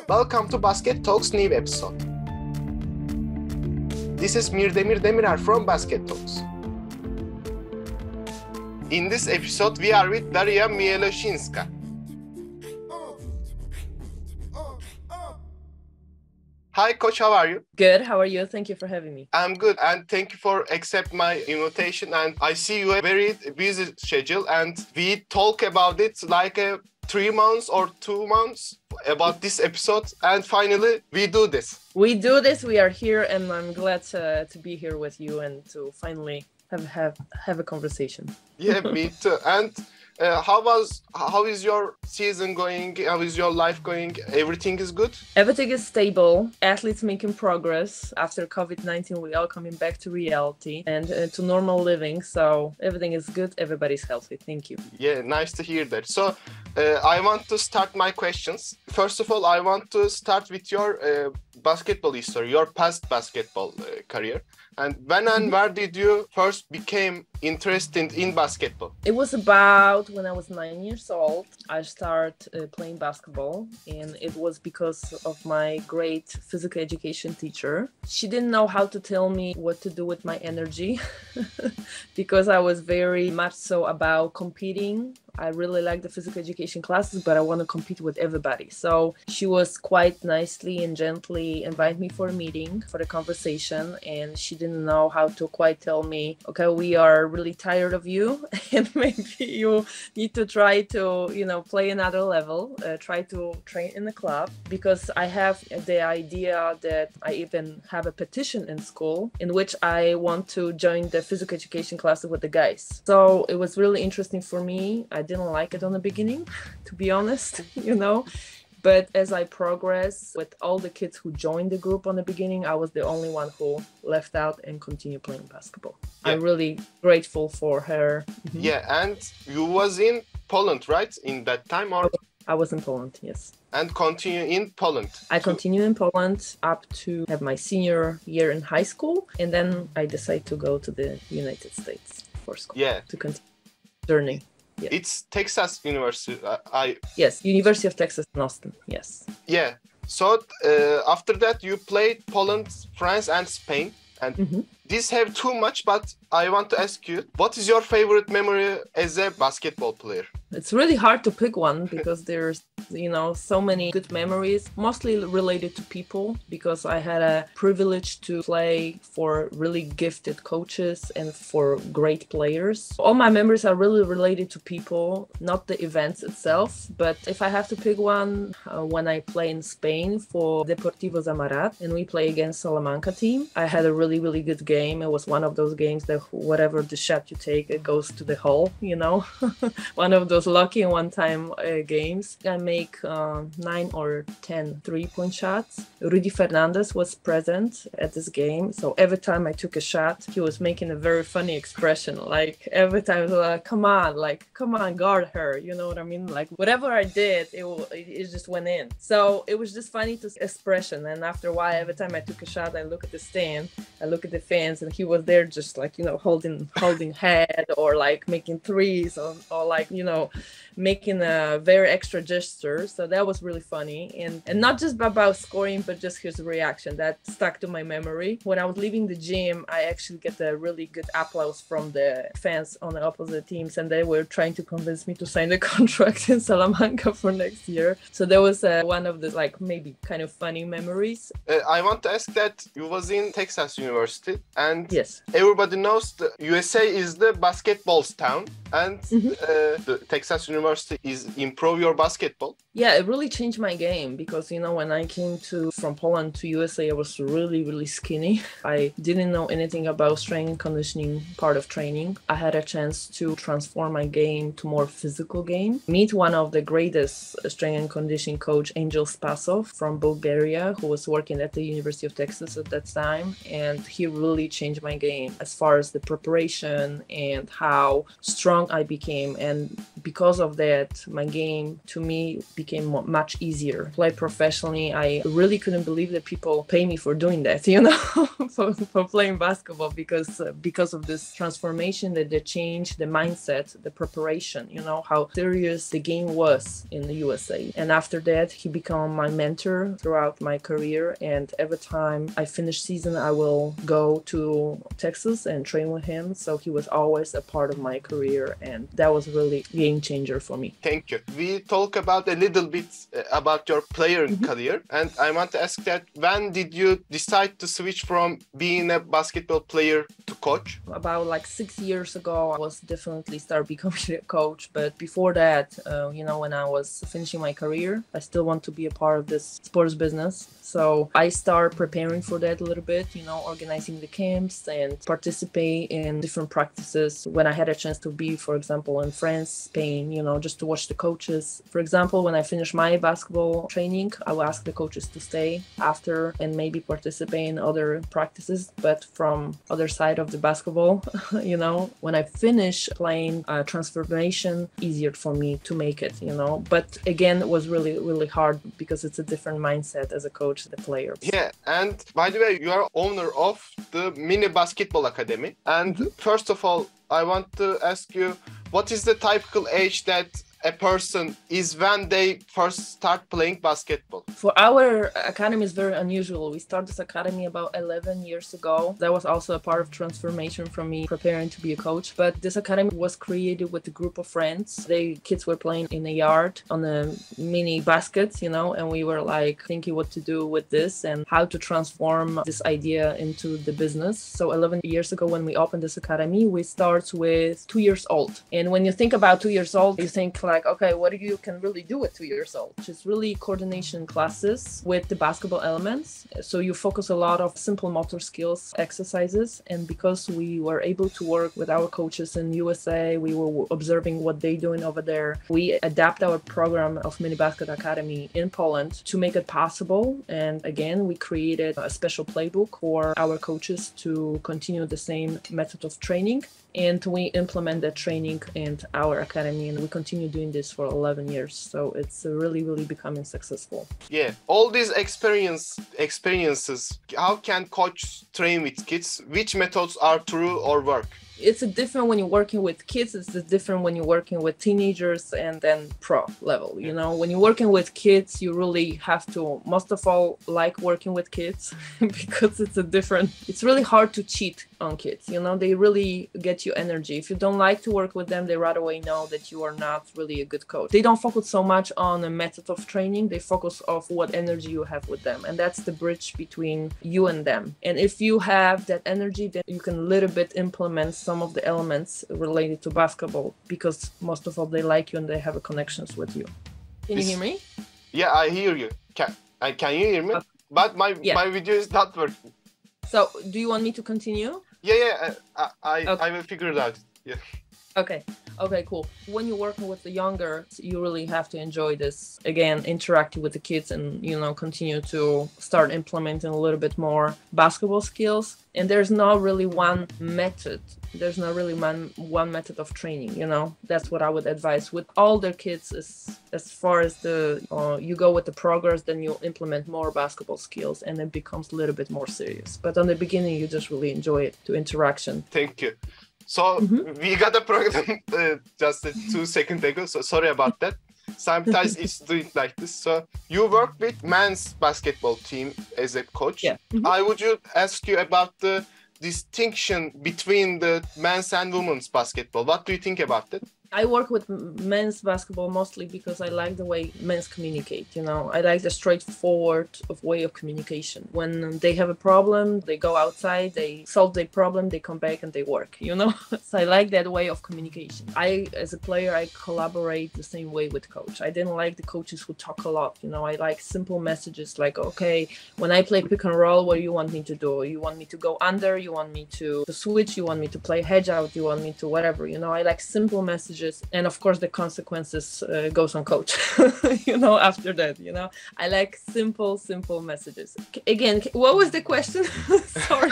Welcome to Basket Talks new episode. This is Mir Demir Demirer from Basket Talks. In this episode, we are with Daria Mieloszynska. Hi, Coach. How are you? Good. How are you? Thank you for having me. I'm good, and thank you for accept my invitation. And I see you have a very busy schedule, and we talk about it like 3 months or 2 months about this episode, and finally we do this. We do this. We are here, and I'm glad to be here with you and to finally have a conversation. Yeah, me too. And how is your season going? How is your life going? Everything is good? Everything is stable. Athletes making progress. After COVID-19, we are coming back to reality and to normal living. So everything is good. Everybody's healthy. Thank you. Yeah, nice to hear that. So I want to start my questions. First of all, I want to start with your basketball history, your past basketball career. And when and where did you first became interested in basketball? It was about when I was 9 years old. I started playing basketball, and it was because of my great physical education teacher. She didn't know how to tell me what to do with my energy because I was very much so about competing. I really like the physical education classes, but I want to compete with everybody. So she was quite nicely and gently invite me for a meeting, for the conversation. And she didn't know how to quite tell me, okay, we are really tired of you and maybe you need to try to, play another level, try to train in the club, because I have the idea that I even have a petition in school in which I want to join the physical education classes with the guys. So it was really interesting for me. I didn't like it on the beginning, to be honest, But as I progressed with all the kids who joined the group on the beginning, I was the only one who left out and continued playing basketball. Yeah. I'm really grateful for her. Mm-hmm. Yeah, and you was in Poland, right? In that time, or? I was in Poland, yes. And continue in Poland? I continue in Poland up to have my senior year in high school. And then I decided to go to the United States for school. Yeah. To continue journey. Yeah. It's Texas University. Yes, University of Texas in Austin. Yes. Yeah. So after that, you played Poland, France, and Spain. And these have too much, but I want to ask you, what is your favorite memory as a basketball player? It's really hard to pick one because there's, so many good memories, mostly related to people, because I had a privilege to play for really gifted coaches and for great players. All my memories are really related to people, not the events itself. But if I have to pick one, when I play in Spain for Deportivo Zamarat and we play against Salamanca team, I had a really, really good game. It was one of those games that whatever the shot you take, it goes to the hole, one of those lucky one-time games. I make 9 or 10 three-point shots. Rudy Fernandez was present at this game, so every time I took a shot, he was making a very funny expression. Like every time, like, come on, guard her. You know what I mean? Like whatever I did, it just went in. So it was just funny to expression. And after a while, every time I took a shot, I look at the stand, I look at the fans, and he was there just like holding head or like making threes or like making a very extra gesture. So that was really funny, and not just about scoring, but just his reaction that stuck to my memory. When I was leaving the gym, I actually get a really good applause from the fans on the opposite teams, and they were trying to convince me to sign the contract in Salamanca for next year. So that was one of the maybe kind of funny memories. I want to ask that you was in Texas University, and yes, everybody knows the USA is the basketball's town, and the Texas University is improve your basketball. Yeah, it really changed my game because, when I came from Poland to USA, I was really, really skinny. I didn't know anything about strength and conditioning part of training. I had a chance to transform my game to more physical game. Meet one of the greatest strength and conditioning coach, Angel Spasov from Bulgaria, who was working at the University of Texas at that time. And he really changed my game as far as the preparation and how strong I became. And because of of that, my game to me became much easier. Play professionally, I really couldn't believe that people pay me for doing that, for playing basketball because of this transformation, that the change, the mindset, the preparation, how serious the game was in the USA. And after that, he became my mentor throughout my career. And every time I finish season, I will go to Texas and train with him. So he was always a part of my career, and that was really game changer for me. Thank you. We talk about a little bit about your player career, and I want to ask that when did you decide to switch from being a basketball player to coach? About like 6 years ago, I was definitely start becoming a coach. But before that, when I was finishing my career, I still want to be a part of this sports business. So I start preparing for that a little bit, organizing the camps and participate in different practices. When I had a chance to be, for example, in France, Spain, just to watch the coaches. For example, when I finish my basketball training, I will ask the coaches to stay after and maybe participate in other practices, but from other side of the basketball, when I finish playing, transformation easier for me to make it, but again, it was really, really hard because it's a different mindset as a coach, the players. Yeah, and by the way, you are owner of the Mini Basketball Academy. And first of all, I want to ask you, what is the typical age that a person is when they first start playing basketball? For our academy is very unusual. We started this academy about 11 years ago. That was also a part of transformation for me preparing to be a coach. But this academy was created with a group of friends. Kids were playing in a yard on a mini baskets, and we were like thinking what to do with this and how to transform this idea into the business. So 11 years ago when we opened this academy, we start with 2 years old. And when you think about 2 years old, you think like, okay, what you can really do at 2 years old? Which is really coordination classes with the basketball elements. So you focus a lot of simple motor skills exercises. And because we were able to work with our coaches in USA, we were observing what they're doing over there. We adapt our program of Mini Basket Academy in Poland to make it possible. And again, we created a special playbook for our coaches to continue the same method of training. And we implement that training in our academy, and we continue doing this for 11 years. So it's really, really becoming successful. Yeah, all these experiences, how can coach train with kids? Which methods are true or work? It's different when you're working with kids. It's different when you're working with teenagers and then pro level. When you're working with kids, you really have to, most of all, like working with kids because it's really hard to cheat on kids. They really get you energy. If you don't like to work with them, they right away know that you are not really a good coach. They don't focus so much on a method of training. They focus on what energy you have with them. And that's the bridge between you and them. And if you have that energy, then you can a little bit implement some of the elements related to basketball because most of all they like you and they have connections with you. Can you hear me? Yeah, I hear you. Can you hear me? But my video is not working. So do you want me to continue? Yeah. I will figure it out. Yeah. Okay, cool. When you're working with the younger, you really have to enjoy this, again, interacting with the kids and, continue to start implementing a little bit more basketball skills. And there's not really one method. There's not really one method of training, That's what I would advise with all their kids as far as you go with the progress, then you implement more basketball skills and it becomes a little bit more serious. But on the beginning, you just really enjoy it, the interaction. Thank you. So we got a program just 2 seconds ago. So sorry about that. Sometimes it's doing like this. So you work with men's basketball team as a coach. Yeah. I would ask you about the distinction between the men's and women's basketball. What do you think about it? I work with men's basketball mostly because I like the way men's communicate, I like the straightforward way of communication. When they have a problem, they go outside, they solve their problem, they come back and they work, So I like that way of communication. As a player, I collaborate the same way with coach. I didn't like the coaches who talk a lot, I like simple messages like, okay, when I play pick and roll, what do you want me to do? You want me to go under? You want me to switch? You want me to play hedge out? You want me to whatever, I like simple messages. And of course the consequences goes on coach after that. I like simple messages. Again, what was the question? Sorry.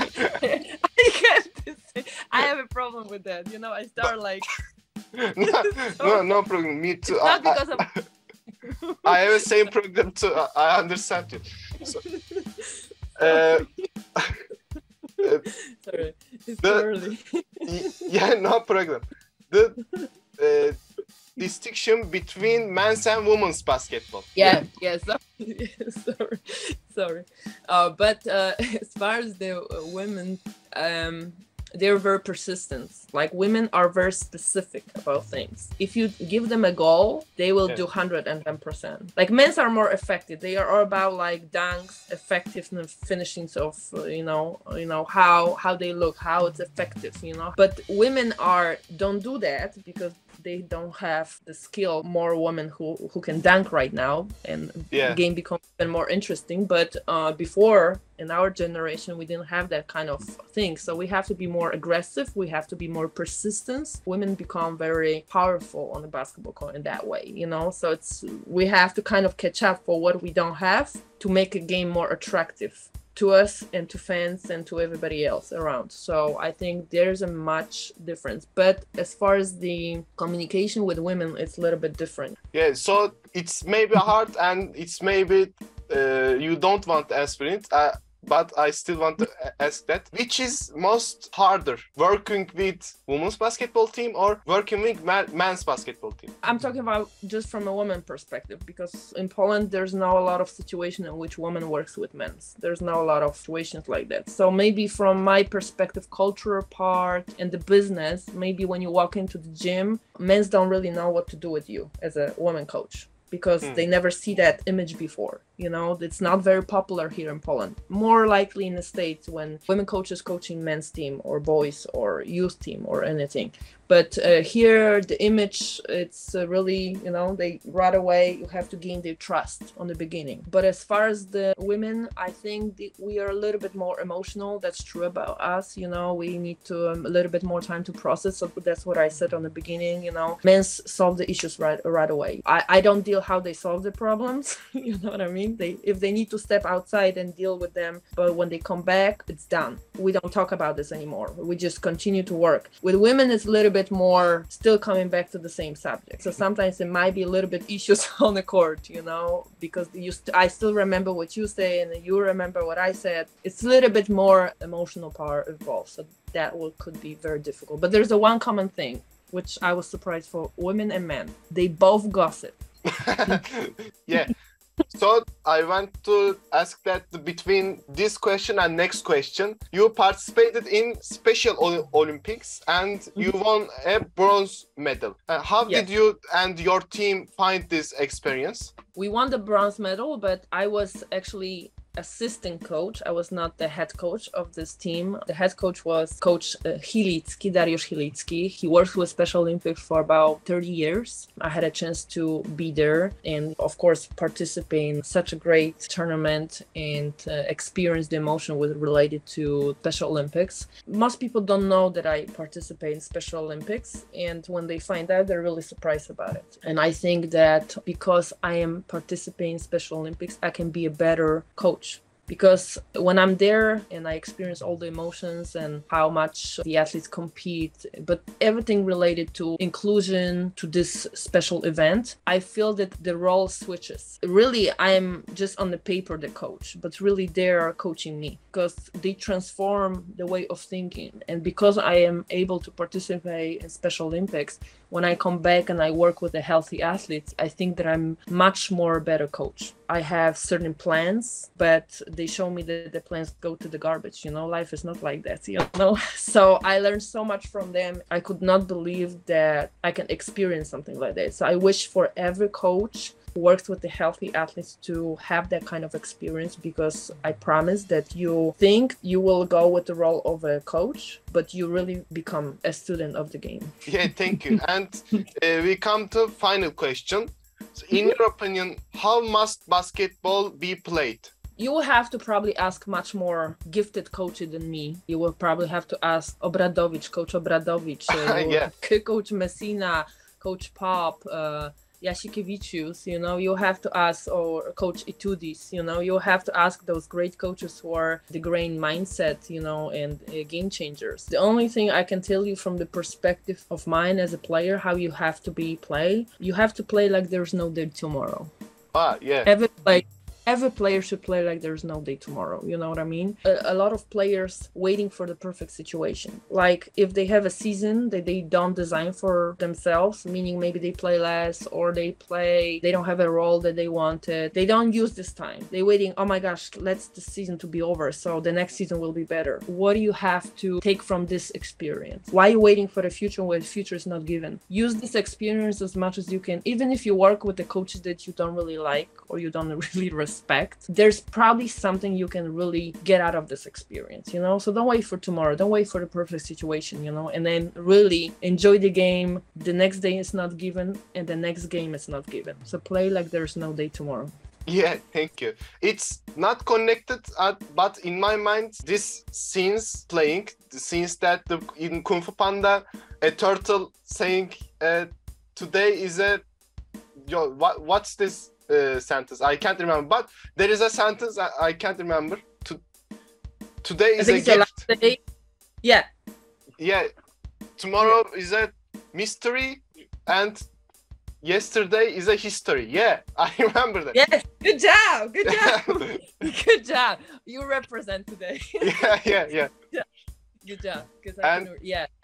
I have a problem with that. I start like No problem. Me too. Not because of I have the same problem too. I understand you. So, sorry, it's too early. Yeah, no problem. The distinction between men's and women's basketball. Yeah. Sorry. But as far as the women, they're very persistent. Like women are very specific about things. If you give them a goal, they will do 110%. Like men's are more effective. They are all about like dunks, effectiveness, finishings of how they look, how it's effective, But women don't do that because they don't have the skill. More women who can dunk right now, and the game becomes even more interesting. But before, in our generation, we didn't have that kind of thing. So we have to be more aggressive. We have to be more persistent. Women become very powerful on the basketball court in that way, So we have to kind of catch up for what we don't have to make a game more attractive to us and to fans and to everybody else around. So I think there's a much difference. But as far as the communication with women, it's a little bit different. Yeah, so it's maybe hard and it's maybe you don't want to answer it. But I still want to ask that. Which is most harder, working with women's basketball team or working with men's basketball team? I'm talking about just from a woman perspective, because in Poland, there's not a lot of situation in which woman works with men's. There's not a lot of situations like that. So maybe from my perspective, cultural part and the business, maybe when you walk into the gym, men's don't really know what to do with you as a woman coach, because they never see that image before. It's not very popular here in Poland. More likely in the States when women coaches coaching men's team or boys or youth team or anything. But here, the image, it's really, they right away, you have to gain their trust on the beginning. But as far as the women, I think we are a little bit more emotional. That's true about us. We need to a little bit more time to process. So that's what I said on the beginning. Men's solve the issues right away. I don't deal how they solve the problems. You know what I mean? If they need to step outside and deal with them, but when they come back, it's done. We don't talk about this anymore. We just continue to work. With women, it's a little bit more still coming back to the same subject. So sometimes it might be a little bit issues on the court, because I still remember what you say and you remember what I said. It's a little bit more emotional part involved. So that could be very difficult. But there's one common thing, which I was surprised for women and men. They both gossip. Yeah. So I want to ask that between this question and next question, you participated in Special Olympics and you won a bronze medal. How did you and your team find this experience? We won the bronze medal, but I was actually assistant coach. I was not the head coach of this team. The head coach was Coach Dariusz Chilicki. He worked with Special Olympics for about 30 years. I had a chance to be there and, of course, participate in such a great tournament and experience the emotion related to Special Olympics. Most people don't know that I participate in Special Olympics, and when they find out, they're really surprised about it. And I think that because I am participating in Special Olympics, I can be a better coach. Because when I'm there and I experience all the emotions and how much the athletes compete, but everything related to inclusion, to this special event, I feel that the role switches. Really, I'm just on the paper the coach, but really they are coaching me because they transform the way of thinking. And because I am able to participate in Special Olympics, when I come back and I work with the healthy athletes, I think that I'm much more better coach. I have certain plans, but they show me that the plans go to the garbage. Life is not like that, So I learned so much from them. I could not believe that I can experience something like that. So I wish for every coach who works with the healthy athletes to have that kind of experience, because I promise that you think you will go with the role of a coach, but you really become a student of the game. Yeah, thank you. And we come to final question. So in your opinion, how must basketball be played? You will have to probably ask much more gifted coaches than me. You will probably have to ask Coach Obradovich, Yeah. Coach Messina, Coach Pop, Yashikevicius, you have to ask, or Coach Itudis, you have to ask those great coaches who are the grain mindset, and game changers. The only thing I can tell you from the perspective of mine as a player, how you have to you have to play like there's no day tomorrow. Yeah. Every player should play like there's no day tomorrow. You know what I mean? A lot of players waiting for the perfect situation. Like if they have a season that they don't design for themselves, meaning maybe they play less or they don't have a role that they wanted. They don't use this time. They're waiting, oh my gosh, let's the season to be over, so the next season will be better. What do you have to take from this experience? Why are you waiting for the future when the future is not given? Use this experience as much as you can. Even if you work with the coaches that you don't really like or you don't really respect, there's probably something you can really get out of this experience, so don't wait for tomorrow, don't wait for the perfect situation, and then really enjoy the game. The next day is not given and the next game is not given, so play like there's no day tomorrow. Yeah, thank you. It's not connected, but in my mind, this scenes playing, the scenes that in Kung Fu Panda, a turtle saying, today is what's this sentence? I can't remember, but there is a sentence I can't remember. Today is a gift. Yeah. Yeah. Tomorrow is a mystery, and yesterday is a history. Yeah, I remember that. Yes, good job. Good job. You represent today. Yeah. Good job.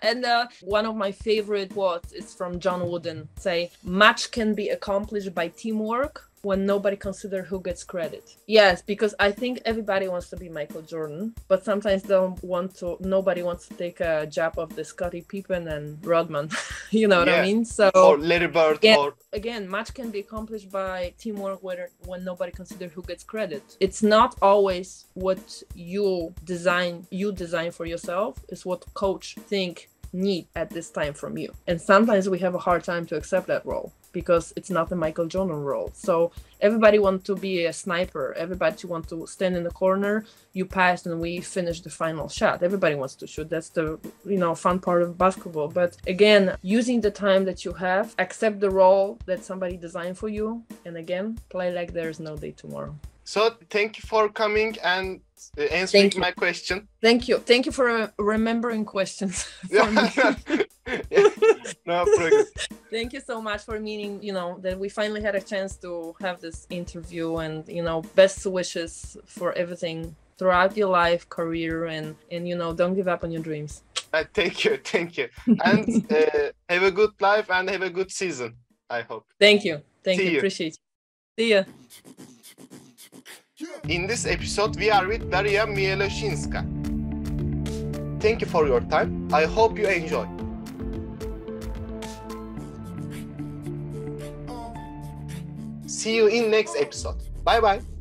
And one of my favorite quotes is from John Wooden. Say, much can be accomplished by teamwork when nobody considers who gets credit. Yes, because I think everybody wants to be Michael Jordan, but sometimes nobody wants to take a job of the Scottie Pippen and Rodman. You know what I mean? So, or Larry Bird. Again, much can be accomplished by teamwork when nobody considers who gets credit. It's not always what you design for yourself. It's what coach need at this time from you. And sometimes we have a hard time to accept that role, because it's not the Michael Jordan role. So everybody wants to be a sniper. Everybody wants to stand in the corner, you pass and we finish the final shot. Everybody wants to shoot. That's the fun part of basketball. But again, using the time that you have, accept the role that somebody designed for you, and again, play like there's no day tomorrow. So thank you for coming and answering my question. Thank you for remembering questions for me. No problem. Thank you so much for meaning, that we finally had a chance to have this interview, and, best wishes for everything throughout your life, career, and don't give up on your dreams. Thank you. And have a good life and have a good season, I hope. Thank you. Appreciate you. See ya. In this episode, we are with Daria Mieloszynska. Thank you for your time. I hope you enjoy. See you in next episode. Bye bye.